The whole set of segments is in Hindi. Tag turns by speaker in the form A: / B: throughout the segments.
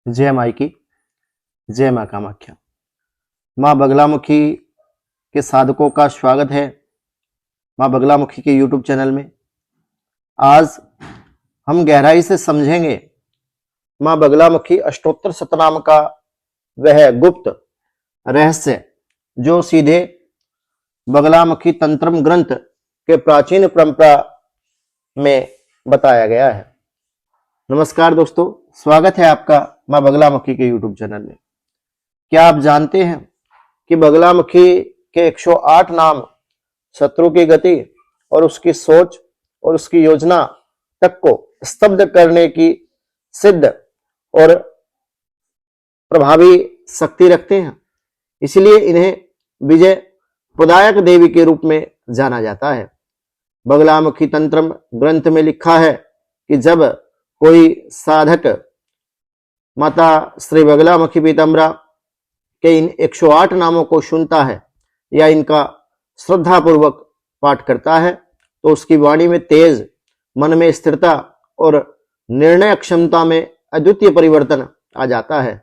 A: जय माई की जय माँ कामाख्या। माँ बगलामुखी के साधकों का स्वागत है माँ बगलामुखी के यूट्यूब चैनल में। आज हम गहराई से समझेंगे माँ बगलामुखी अष्टोत्तर शतनाम का वह गुप्त रहस्य जो सीधे बगलामुखी तंत्रम ग्रंथ के प्राचीन परंपरा में बताया गया है। नमस्कार दोस्तों, स्वागत है आपका माँ बगलामुखी के यूट्यूब चैनल में। क्या आप जानते हैं कि बगलामुखी के 108 नाम शत्रु की गति और उसकी सोच और उसकी योजना तक को स्तब्ध करने की सिद्ध और प्रभावी शक्ति रखते हैं। इसलिए इन्हें विजय प्रदायक देवी के रूप में जाना जाता है। बगलामुखी तंत्रम ग्रंथ में लिखा है कि जब कोई साधक माता श्री बगलामुखी पीताम्बरा के इन 108 नामों को सुनता है या इनका श्रद्धा पूर्वक पाठ करता है तो उसकी वाणी में तेज, मन में स्थिरता और निर्णय क्षमता में अद्वितीय परिवर्तन आ जाता है।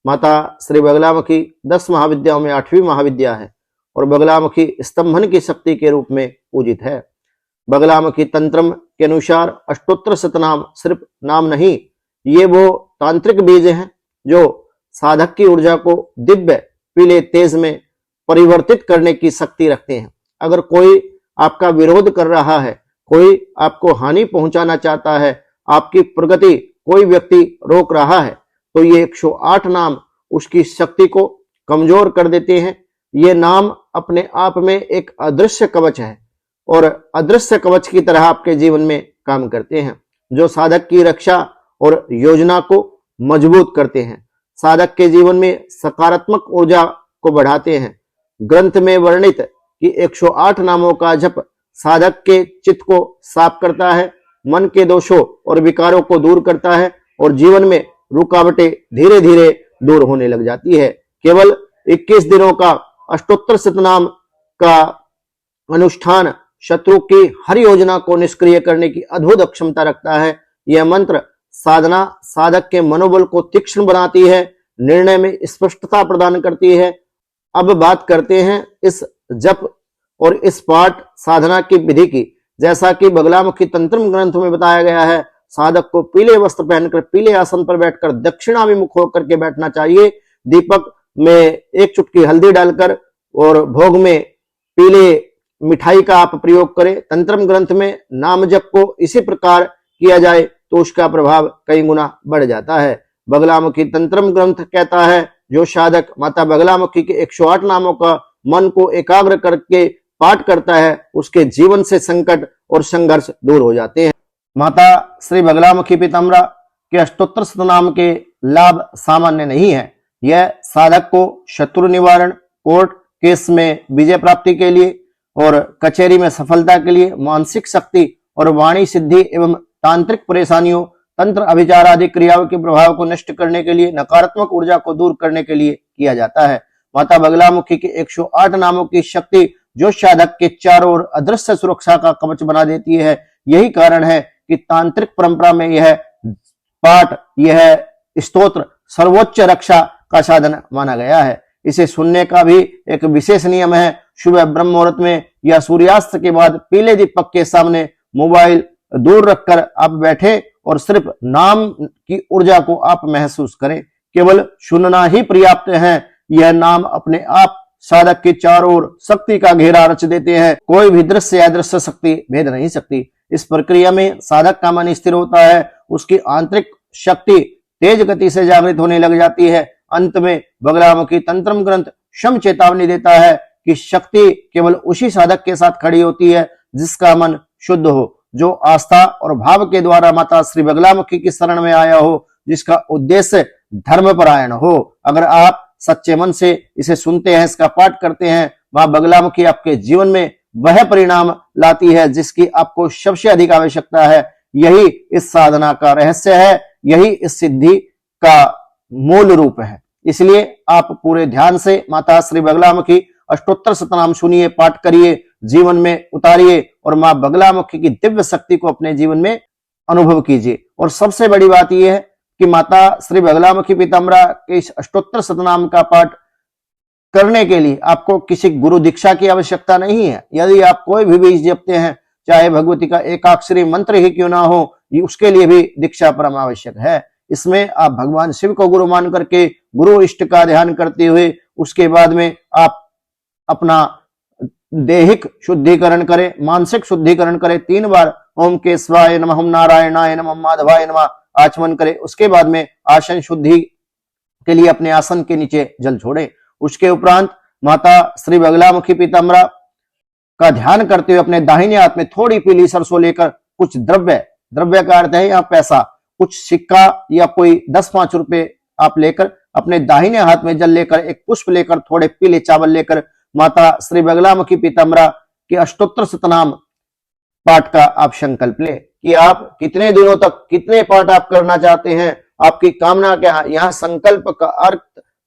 A: माता श्री बगलामुखी 10 महाविद्याओं में 8वीं महाविद्या है और बगलामुखी स्तंभन की शक्ति के रूप में पूजित है। बगलामुखी तंत्रम के अनुसार अष्टोत्तर शतनाम सिर्फ नाम नहीं, ये वो तांत्रिक बीज हैं जो साधक की ऊर्जा को दिव्य पीले तेज में परिवर्तित करने की शक्ति रखते हैं। अगर कोई आपका विरोध कर रहा है, कोई आपको हानि पहुंचाना चाहता है, आपकी प्रगति कोई व्यक्ति रोक रहा है, तो ये 108 नाम उसकी शक्ति को कमजोर कर देते हैं। ये नाम अपने आप में एक अदृश्य कवच है और अदृश्य कवच की तरह आपके जीवन में काम करते हैं, जो साधक की रक्षा और योजना को मजबूत करते हैं, साधक के जीवन में सकारात्मक ऊर्जा को बढ़ाते हैं। ग्रंथ में वर्णित कि 108 नामों का जप साधक के चित्त को साफ करता है, मन के दोषों और विकारों को दूर करता है और जीवन में रुकावटें धीरे धीरे दूर होने लग जाती है। केवल 21 दिनों का अष्टोत्तर शतनाम का अनुष्ठान शत्रु की हर योजना को निष्क्रिय करने की अद्भुत क्षमता रखता है। यह मंत्र साधना साधक के मनोबल को तीक्ष्ण बनाती है, निर्णय में स्पष्टता प्रदान करती है। अब बात करते हैं इस जप और इस पाठ साधना की विधि की। जैसा कि बगलामुखी तंत्रम ग्रंथ में बताया गया है, साधक को पीले वस्त्र पहनकर पीले आसन पर बैठकर दक्षिणाभिमुख होकर के बैठना चाहिए। दीपक में 1 चुटकी हल्दी डालकर और भोग में पीले मिठाई का आप प्रयोग करें। तंत्रम ग्रंथ में नाम जप को इसी प्रकार किया जाए तो उसका प्रभाव कई गुना बढ़ जाता है। बगलामुखी तंत्रम ग्रंथ कहता है, जो साधक माता बगलामुखी के 108 नामों का मन को एकाग्र करके पाठ करता है, उसके जीवन से संकट और संघर्ष दूर हो जाते हैं। माता श्री बगलामुखी पीताम्बरा के अष्टोत्तर शतनाम के लाभ सामान्य नहीं है। यह साधक को शत्रु निवारण, कोर्ट केस में विजय प्राप्ति के लिए और कचहरी में सफलता के लिए, मानसिक शक्ति और वाणी सिद्धि एवं तांत्रिक परेशानियों, तंत्र अभिचार आदि क्रियाओं के प्रभाव को नष्ट करने के लिए, नकारात्मक ऊर्जा को दूर करने के लिए किया जाता है। माता बगलामुखी के 108 नामों की शक्ति जो साधक के चारों ओर अदृश्य सुरक्षा का कवच बना देती है। यही कारण है कि तांत्रिक परंपरा में यह पाठ, यह स्तोत्र सर्वोच्च रक्षा का साधन माना गया है। इसे सुनने का भी एक विशेष नियम है। सुबह ब्रह्म मुहूर्त में या सूर्यास्त के बाद पीले दीपक के सामने मोबाइल दूर रखकर आप बैठे और सिर्फ नाम की ऊर्जा को आप महसूस करें। केवल सुनना ही पर्याप्त है। यह नाम अपने आप साधक के चारों ओर शक्ति का घेरा रच देते हैं। कोई भी दृश्य या दृश्य शक्ति भेद नहीं सकती। इस प्रक्रिया में साधक का मन स्थिर होता है, उसकी आंतरिक शक्ति तेज गति से जागृत होने लग जाती है। अंत में बगलामुखी तंत्रम ग्रंथ क्षम चेतावनी देता है कि शक्ति केवल उसी साधक के साथ खड़ी होती है जिसका मन शुद्ध हो, जो आस्था और भाव के द्वारा माता श्री बगलामुखी की शरण में आया हो, जिसका उद्देश्य धर्मपरायण हो। अगर आप सच्चे मन से इसे सुनते हैं, इसका पाठ करते हैं, मां बगलामुखी आपके जीवन में वह परिणाम लाती है जिसकी आपको सबसे अधिक आवश्यकता है। यही इस साधना का रहस्य है, यही इस सिद्धि का मूल रूप है। इसलिए आप पूरे ध्यान से माता श्री बगलामुखी अष्टोत्तर शतनाम सुनिए, पाठ करिए, जीवन में उतारिए और मां बगलामुखी की दिव्य शक्ति को अपने जीवन में अनुभव कीजिए। और सबसे बड़ी बात यह है कि माता श्री बगलामुखी पीताम्बरा के इस अष्टोत्तर शतनाम का पाठ करने के लिए आपको किसी गुरु दीक्षा की आवश्यकता नहीं है। यदि आप कोई भी बीज जपते हैं, चाहे भगवती का एकाक्षरी मंत्र ही क्यों ना हो, उसके लिए भी दीक्षा परम आवश्यक है। इसमें आप भगवान शिव को गुरु मान करके गुरु इष्ट का ध्यान करते हुए उसके बाद में आप अपना देहिक शुद्धिकरण करें, मानसिक शुद्धिकरण करें। 3 बार ओम केशवाय नमः, ओम नारायणाय नमः, माधवाय नमः आचमन करें। उसके बाद में आसन शुद्धि के लिए अपने आसन के नीचे जल छोड़ें। उसके उपरांत माता श्री बगलामुखी पीताम्बरा का ध्यान करते हुए अपने दाहिने हाथ में थोड़ी पीली सरसों लेकर कुछ द्रव्य का अर्थ है यहाँ पैसा, कुछ सिक्का या कोई 10-5 रुपए आप लेकर अपने दाहिने हाथ में जल लेकर, एक पुष्प लेकर, थोड़े पीले चावल लेकर माता श्री बगलामुखी पीताम्बरा के अष्टोत्तर शतनाम पाठ का आप संकल्प ले कि आप कितने दिनों तक कितने पाठ आप करना चाहते हैं, आपकी कामना क्या है। यहाँ संकल्प का अर्थ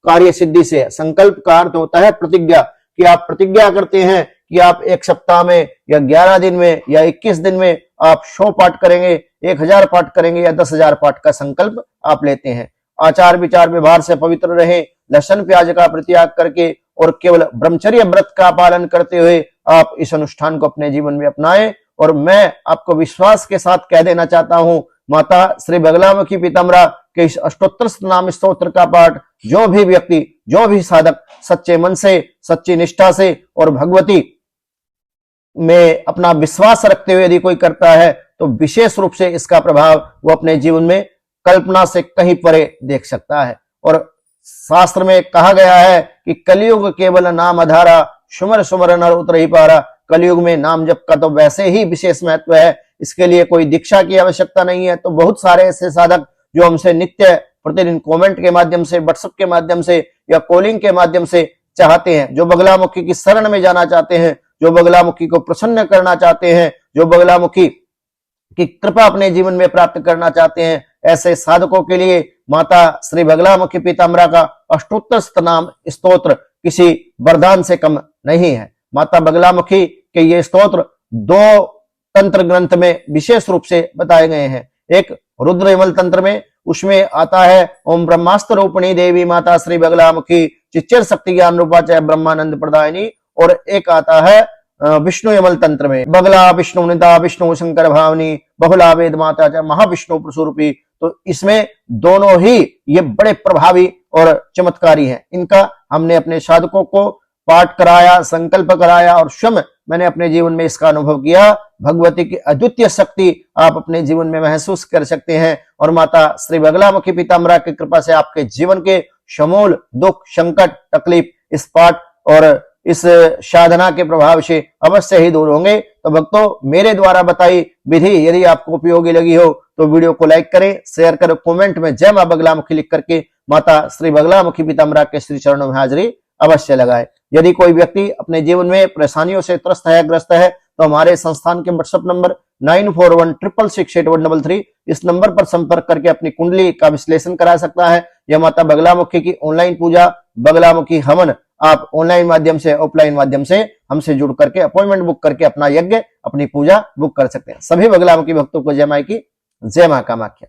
A: कार्य सिद्धि से है। संकल्प का अर्थ होता है प्रतिज्ञा, कि आप प्रतिज्ञा करते हैं कि आप 1 सप्ताह में या 11 दिन में या 21 दिन में आप 100 पाठ करेंगे, 1000 पाठ करेंगे या 10,000 पाठ का संकल्प आप लेते हैं। आचार विचार व्यवहार से पवित्र रहें, लहसुन प्याज का परित्याग करके और केवल ब्रह्मचर्य व्रत का पालन करते हुए आप इस अनुष्ठान को अपने जीवन में अपनाएं। और मैं आपको विश्वास के साथ कह देना चाहता हूं, माता श्री बगलामुखी पीताम्बरा के इस अष्टोत्तर नाम स्तोत्र का पाठ जो भी व्यक्ति, जो भी साधक सच्चे मन से, सच्ची निष्ठा से और भगवती में अपना विश्वास रखते हुए यदि कोई करता है तो विशेष रूप से इसका प्रभाव वो अपने जीवन में कल्पना से कहीं परे देख सकता है। और शास्त्र में कहा गया है कि कलयुग केवल नाम आधारा, सुमर सुमर नर उतर ही पारा। कलयुग में नाम जप का तो वैसे ही विशेष महत्व है, इसके लिए कोई दीक्षा की आवश्यकता नहीं है। तो बहुत सारे ऐसे साधक जो हमसे नित्य प्रतिदिन कमेंट के माध्यम से, व्हाट्सएप के माध्यम से या कॉलिंग के माध्यम से चाहते हैं, जो बगलामुखी की शरण में जाना चाहते हैं, जो बगलामुखी को प्रसन्न करना चाहते हैं, जो बगलामुखी की कृपा अपने जीवन में प्राप्त करना चाहते हैं, ऐसे साधकों के लिए माता श्री बगलामुखी पीताम्बरा का अष्टोत्तर शतनाम स्तोत्र किसी वरदान से कम नहीं है। माता बगलामुखी के ये स्तोत्र 2 तंत्र ग्रंथ में विशेष रूप से बताए गए हैं। एक रुद्र यमल तंत्र में, उसमें आता है ओम ब्रह्मास्त्र रूपिणी देवी माता श्री बगलामुखी चिच्चर शक्ति ज्ञान रूपा चाहे ब्रह्मानंद प्रदायिनी। और एक आता है विष्णु यमल तंत्र में, बगला विष्णु निता विष्णु शंकर भावनी बहुला वेद माता चाहे महाविष्णु प्रसूरूपी। तो इसमें दोनों ही ये बड़े प्रभावी और चमत्कारी हैं। इनका हमने अपने साधकों को पाठ कराया, संकल्प कराया और स्वयं मैंने अपने जीवन में इसका अनुभव किया। भगवती की अद्वितीय शक्ति आप अपने जीवन में महसूस कर सकते हैं। और माता श्री बगलामुखी पीताम्बरा की कृपा से आपके जीवन के समूल दुख, संकट, तकलीफ इस पाठ और इस साधना के प्रभाव से अवश्य ही दूर होंगे। तो भक्तों, मेरे द्वारा बताई विधि यदि आपको उपयोगी लगी हो तो वीडियो को लाइक करें, शेयर करें, कमेंट में जय मां बगलामुखी लिख करके माता श्री बगलामुखी पीताम्बरा के श्री चरणों में हाजिरी अवश्य लगाए। यदि कोई व्यक्ति अपने जीवन में परेशानियों से त्रस्त है, ग्रस्त है, तो हमारे संस्थान के व्हाट्सएप नंबर 9416668133 इस नंबर पर संपर्क करके अपनी कुंडली का विश्लेषण करा सकता है। यह माता बगलामुखी की ऑनलाइन पूजा, बगलामुखी हवन आप ऑनलाइन माध्यम से, ऑफलाइन माध्यम से हमसे जुड़ करके अपॉइंटमेंट बुक करके अपना यज्ञ, अपनी पूजा बुक कर सकते हैं। सभी बगलामुखी भक्तों को जय मां की, जय मां कामाख्या।